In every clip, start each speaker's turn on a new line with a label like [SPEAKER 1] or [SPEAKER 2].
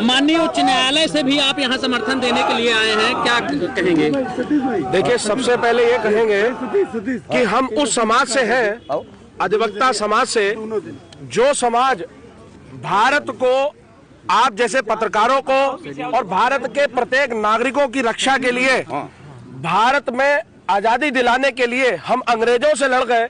[SPEAKER 1] माननीय उच्च न्यायालय से भी आप यहाँ समर्थन देने के लिए आए हैं, क्या कहेंगे?
[SPEAKER 2] देखिए, सबसे पहले ये कहेंगे कि हम उस समाज से हैं, अधिवक्ता समाज से, जो समाज भारत को, आप जैसे पत्रकारों को और भारत के प्रत्येक नागरिकों की रक्षा के लिए, भारत में आजादी दिलाने के लिए हम अंग्रेजों से लड़ गए।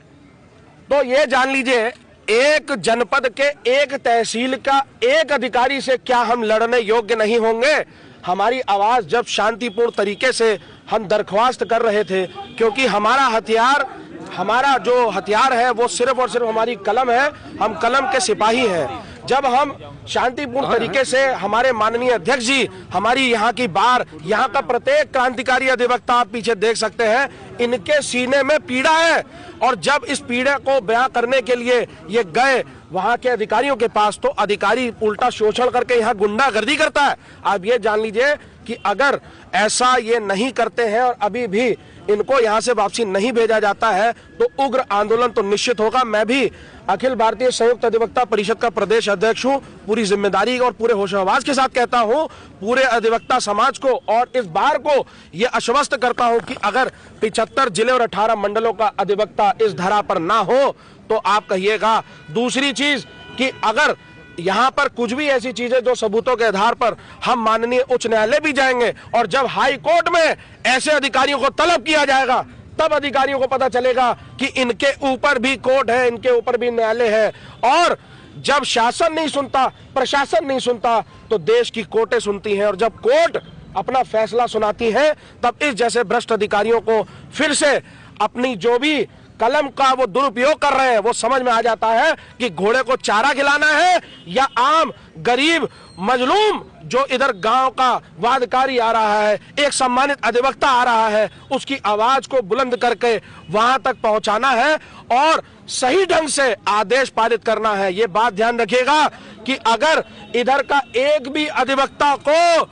[SPEAKER 2] तो ये जान लीजिए, एक जनपद के एक तहसील का एक अधिकारी से क्या हम लड़ने योग्य नहीं होंगे? हमारी आवाज जब शांतिपूर्ण तरीके से हम दरख्वास्त कर रहे थे, क्योंकि हमारा जो हथियार है वो सिर्फ और सिर्फ हमारी कलम है, हम कलम के सिपाही हैं। जब हम शांतिपूर्ण तरीके से, हमारे माननीय अध्यक्ष जी, हमारी यहाँ की बार, यहाँ का प्रत्येक क्रांतिकारी अधिवक्ता आप पीछे देख सकते हैं, इनके सीने में पीड़ा है। और जब इस पीड़ा को बयां करने के लिए ये गए वहां के अधिकारियों के पास, तो अधिकारी उल्टा शोषण करके यहाँ गुंडागर्दी करता है। आप ये जान लीजिए कि अगर ऐसा ये नहीं करते हैं और अभी भी इनको यहाँ से वापसी नहीं भेजा जाता है तो उग्र आंदोलन तो निश्चित होगा। मैं भी अखिल भारतीय संयुक्त अधिवक्ता परिषद का प्रदेश अध्यक्ष हूँ। पूरी जिम्मेदारी और पूरे होशो-हवास के साथ कहता हूँ पूरे अधिवक्ता समाज को और इस बार को ये आश्वस्त करता हूँ कि अगर 75 जिले और 18 मंडलों का अधिवक्ता इस धरा पर ना हो तो आप कहिएगा। दूसरी चीज कि अगर यहाँ पर कुछ भी ऐसी चीजें जो सबूतों के आधार पर, हम माननीय उच्च न्यायालय भी जाएंगे और जब हाई कोर्ट में ऐसे अधिकारियों को तलब किया जाएगा तब अधिकारियों को पता चलेगा कि इनके ऊपर भी कोर्ट है, इनके ऊपर भी न्यायालय है। और जब शासन नहीं सुनता, प्रशासन नहीं सुनता, तो देश की कोर्टें सुनती हैं। और जब कोर्ट अपना फैसला सुनाती है तब इस जैसे भ्रष्ट अधिकारियों को फिर से अपनी जो भी कलम का वो दुरुपयोग कर रहे हैं वो समझ में आ जाता है कि घोड़े को चारा खिलाना है या आम गरीब मजलूम जो इधर गांव का वादकारी आ रहा है, एक सम्मानित अधिवक्ता आ रहा है, उसकी आवाज को बुलंद करके वहां तक पहुंचाना है और सही ढंग से आदेश पारित करना है। ये बात ध्यान रखिएगा कि अगर इधर का एक भी अधिवक्ता को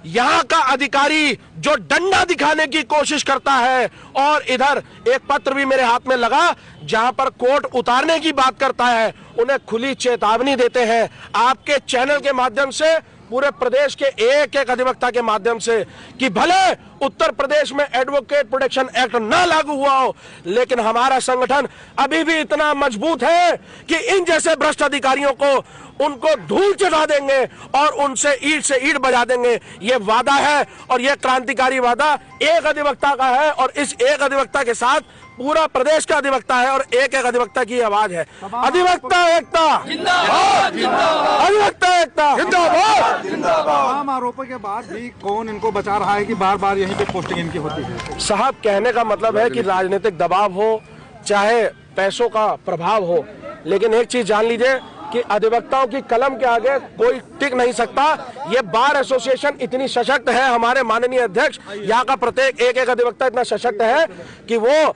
[SPEAKER 2] यहाँ का अधिकारी जो डंडा दिखाने की कोशिश करता है, और इधर एक पत्र भी मेरे हाथ में लगा जहां पर कोर्ट उतारने की बात करता है, उन्हें खुली चेतावनी देते हैं आपके चैनल के माध्यम से, पूरे प्रदेश के एक एक अधिवक्ता के माध्यम से, कि भले उत्तर प्रदेश में एडवोकेट प्रोटेक्शन एक्ट ना लागू हुआ हो, लेकिन हमारा संगठन अभी भी इतना मजबूत है कि इन जैसे भ्रष्ट अधिकारियों को उनको धूल चढ़ा देंगे और उनसे ईंट से ईंट बजा देंगे। ये वादा है और ये क्रांतिकारी वादा एक अधिवक्ता का है और इस एक अधिवक्ता के साथ पूरा प्रदेश का अधिवक्ता है और एक एक अधिवक्ता की आवाज है। अधिवक्ता एकता जिंदाबाद, अधिवक्ता एकता जिंदाबाद।
[SPEAKER 3] तमाम आरोपों के बाद भी कौन इनको बचा रहा है कि बार बार यहीं पे पोस्टिंग इनकी होती है?
[SPEAKER 2] साहब, कहने का मतलब है कि राजनीतिक दबाव हो चाहे पैसों का प्रभाव हो, लेकिन एक चीज जान लीजिए कि अधिवक्ताओं की कलम के आगे कोई टिक नहीं सकता। ये बार एसोसिएशन इतनी सशक्त है, हमारे माननीय अध्यक्ष यहाँ का प्रत्येक एक एक अधिवक्ता इतना सशक्त है कि वो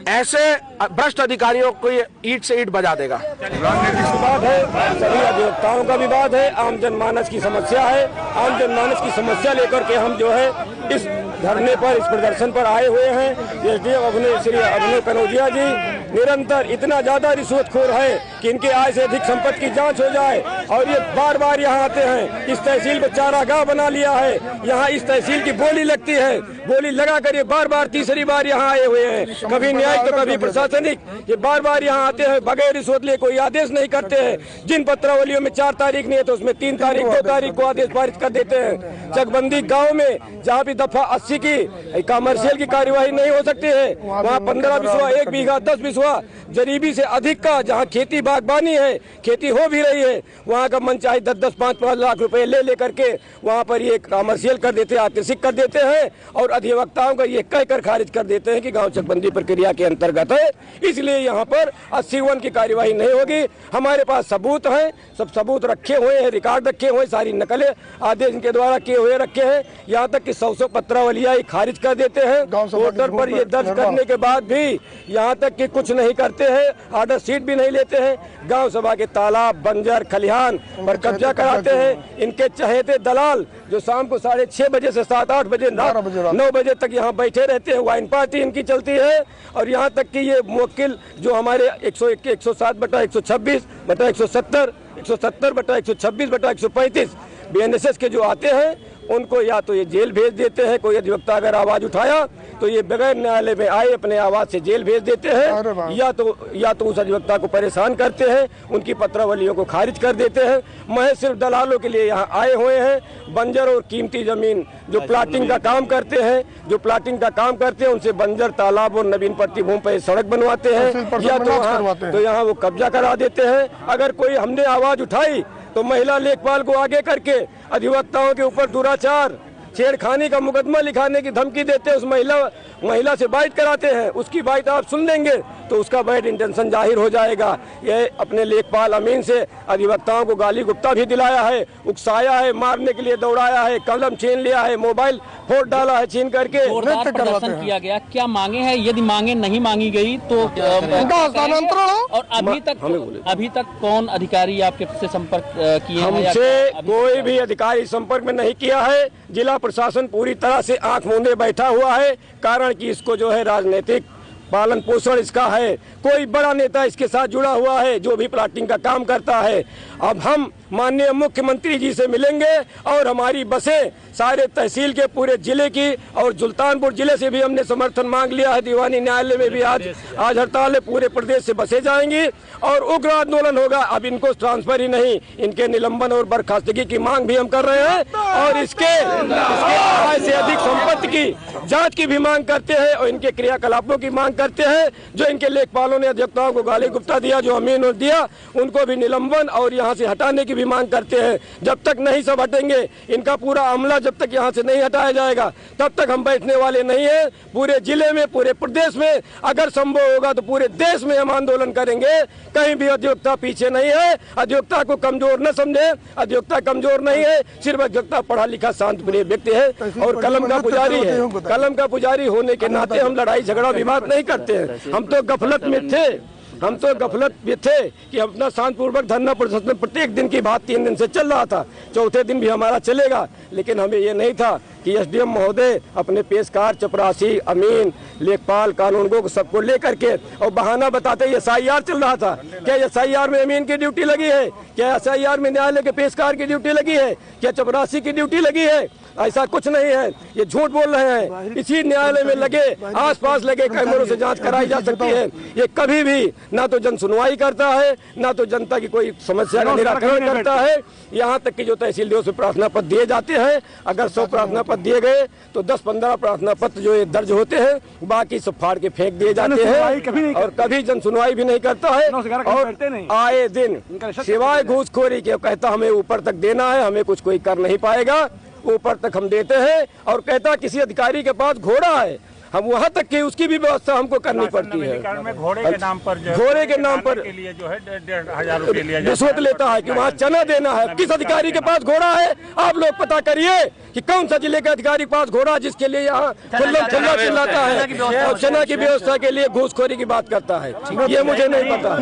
[SPEAKER 2] ऐसे भ्रष्ट अधिकारियों को ईंट से ईंट बजा देगा।
[SPEAKER 4] राजनीतिक विवाद है, सभी अधिवक्ताओं का विवाद है, आम जनमानस की समस्या है। आम जनमानस की समस्या लेकर के हम जो है इस धरने पर, इस प्रदर्शन पर आए हुए हैं। एसडीएम श्री अभिनव कनौजिया जी निरंतर इतना ज्यादा रिश्वतखोर है कि इनके आय से अधिक संपत्ति की जांच हो जाए और ये बार बार यहाँ आते हैं। इस तहसील में चारागाह बना लिया है, यहाँ इस तहसील की बोली लगती है, बोली लगाकर ये बार बार तीसरी बार यहाँ आए हुए हैं। कभी न्यायिक तो कभी प्रशासनिक, ये बार बार यहाँ आते हैं, बगैर रिश्वत लिए कोई आदेश नहीं करते हैं। जिन पत्रावलियों में 4 तारीख नहीं है तो उसमें 3 तारीख 2 तारीख को आदेश पारित कर देते हैं। चकबंदी गाँव में जहाँ भी दफा 80 की कमर्शियल की कार्यवाही नहीं हो सकती है, वहाँ 15 बिस्वा, 1 बीघा 10 बिस्वा जरीबी से अधिक का जहाँ खेती बागबानी है, खेती हो भी रही है, वहाँ का मन चाहे 10-10, 5-5 लाख रुपए ले करके वहाँ पर ये कमर्शियल कर देते हैं, आकर्षित कर देते हैं और अधिवक्ताओं का ये कहकर खारिज कर देते हैं कि गांव चकबंदी प्रक्रिया के अंतर्गत है, इसलिए यहाँ पर 80 की कार्यवाही नहीं होगी। हमारे पास सबूत हैं, सब सबूत रखे हुए हैं, रिकॉर्ड रखे हुए, सारी नकलें आदेश इनके द्वारा किए हुए रखे हैं। यहाँ तक कि 100 पत्रावलियाँ खारिज कर देते हैं। ऑर्डर पर ये दर्ज करने के बाद भी यहाँ तक कि कुछ नहीं करते हैं, ऑर्डर शीट भी नहीं लेते हैं। गांव सभा के तालाब, बंजर, खलिहान पर कब्जा कराते हैं। इनके चहेते दलाल जो शाम को 6:30 बजे से 7-8 बजे 9 बजे तक यहाँ बैठे रहते हैं, वाइन पार्टी इनकी चलती है। और यहाँ तक कि ये मुवक्किल जो हमारे 101, 107/126/170 170/126/135 BNSS के जो आते हैं उनको या तो ये जेल भेज देते हैं, कोई अधिवक्ता अगर आवाज उठाया तो ये बगैर न्यायालय में आए अपने आवाज से जेल भेज देते हैं, या तो उस अधिवक्ता को परेशान करते हैं, उनकी पत्रावलियों को खारिज कर देते हैं। महज सिर्फ दलालों के लिए यहाँ आए हुए हैं। बंजर और कीमती जमीन जो प्लाटिंग का काम करते हैं, उनसे बंजर तालाब और नवीन पट्टी भूमि पर सड़क बनवाते हैं, या तो यहाँ वो कब्जा करा देते हैं। अगर कोई हमने आवाज उठाई तो महिला लेखपाल को आगे करके अधिवक्ताओं के ऊपर दुराचार, छेड़खानी का मुकदमा लिखाने की धमकी देते हैं। उस महिला से बाइट कराते हैं। उसकी बाइट आप सुन लेंगे तो उसका बैड इंटेंशन जाहिर हो जाएगा। ये अपने लेखपाल अमीन से अधिवक्ताओं को गाली गुप्ता भी दिलाया है, उकसाया है, मारने के लिए दौड़ाया है, कलम छीन लिया है, मोबाइल फोड़ डाला है छीन करके।
[SPEAKER 1] जोरदार प्रदर्शन किया गया। क्या मांगे हैं? यदि मांगे नहीं मांगी गई तो हस्तांतरण। और अभी तक कौन अधिकारी आपके से संपर्क किए हैं?
[SPEAKER 4] हमसे कोई भी अधिकारी संपर्क में नहीं किया है। जिला प्रशासन पूरी तरह से आंख मूंदे बैठा हुआ है, कारण कि इसको जो है राजनीतिक पालन पोषण इसका है। कोई बड़ा नेता इसके साथ जुड़ा हुआ है जो भी प्लाटिंग का काम करता है। अब हम माननीय मुख्यमंत्री जी से मिलेंगे और हमारी बसें सारे तहसील के पूरे जिले की और सुल्तानपुर जिले से भी हमने समर्थन मांग लिया है। दीवानी न्यायालय में भी आज हड़ताल है, पूरे प्रदेश से बसें जाएंगी और उग्र आंदोलन होगा। अब इनको ट्रांसफर ही नहीं, इनके निलंबन और बर्खास्तगी की मांग भी हम कर रहे हैं और इसके आय से अधिक संपत्ति की जांच की भी मांग करते हैं और इनके क्रियाकलापों की मांग करते हैं। जो इनके लेखपालों ने अधिवक्ताओं को गाली गुप्ता दिया, जो अमीन ने दिया, उनको भी निलंबन और यहाँ से हटाने की भी मांग करते हैं। जब तक नहीं सब हटेंगे, इनका पूरा अमला जब तक यहाँ से नहीं हटाया जाएगा, तब तक हम बैठने वाले नहीं है। पूरे जिले में, पूरे प्रदेश में, अगर संभव होगा तो पूरे देश में हम आंदोलन करेंगे। कहीं भी अधिवक्ता पीछे नहीं है। अधिवक्ता को कमजोर न समझे, अधिवक्ता कमजोर नहीं है। सिर्फ अधिवक्ता पढ़ा लिखा शांतप्रिय व्यक्ति है और कलम का पुजारी है। कलम का पुजारी होने के नाते हम लड़ाई झगड़ा विवाद नहीं करते हैं। हम तो गफलत में थे कि अपना शांतिपूर्वक धरना प्रदर्शन प्रत्येक दिन की बात 3 दिन से चल रहा था, चौथे दिन भी हमारा चलेगा। लेकिन हमें ये नहीं था कि एसडीएम महोदय अपने पेशकार, चपरासी, अमीन, लेखपाल, कानूनगो को सबको लेकर के और बहाना बताते एसआईआर चल रहा था। क्या एसआईआर में अमीन की ड्यूटी लगी है? क्या एसआईआर में न्यायालय के पेशकार की ड्यूटी लगी है? क्या चपरासी की ड्यूटी लगी है? ऐसा कुछ नहीं है, ये झूठ बोल रहे हैं। इसी न्यायालय में लगे, आसपास लगे कैमरों से जांच कराई जा सकती है। ये कभी भी ना तो जन सुनवाई करता है, ना तो जनता की कोई समस्या का निराकरण करता है। यहाँ तक कि जो तहसील दिवस में प्रार्थना पत्र दिए जाते हैं, अगर 100 प्रार्थना पत्र दिए गए तो 10-15 प्रार्थना पत्र जो ये दर्ज होते हैं, बाकी सब फाड़ के फेंक दिए जाते हैं और कभी जन सुनवाई भी नहीं करता है। और आए दिन सिवाय घूसखोरी के कहता हमें ऊपर तक देना है, हमें कुछ कोई कर नहीं पाएगा। ऊपर तक हम देते हैं और कहता किसी अधिकारी के पास घोड़ा है, हम वहाँ तक की उसकी भी व्यवस्था हमको करनी पड़ती है।
[SPEAKER 5] घोड़े के नाम पर
[SPEAKER 4] के लिए जो है 1,500 रुपये रिश्वत लेता है कि वहाँ चना देना है। किस अधिकारी के पास घोड़ा है? आप लोग पता करिए कि कौन सा जिले के अधिकारी के पास घोड़ा जिसके लिए यहाँ चिल्लाता है और चना की व्यवस्था के लिए घूसखोरी की बात करता है। ये मुझे नहीं पता।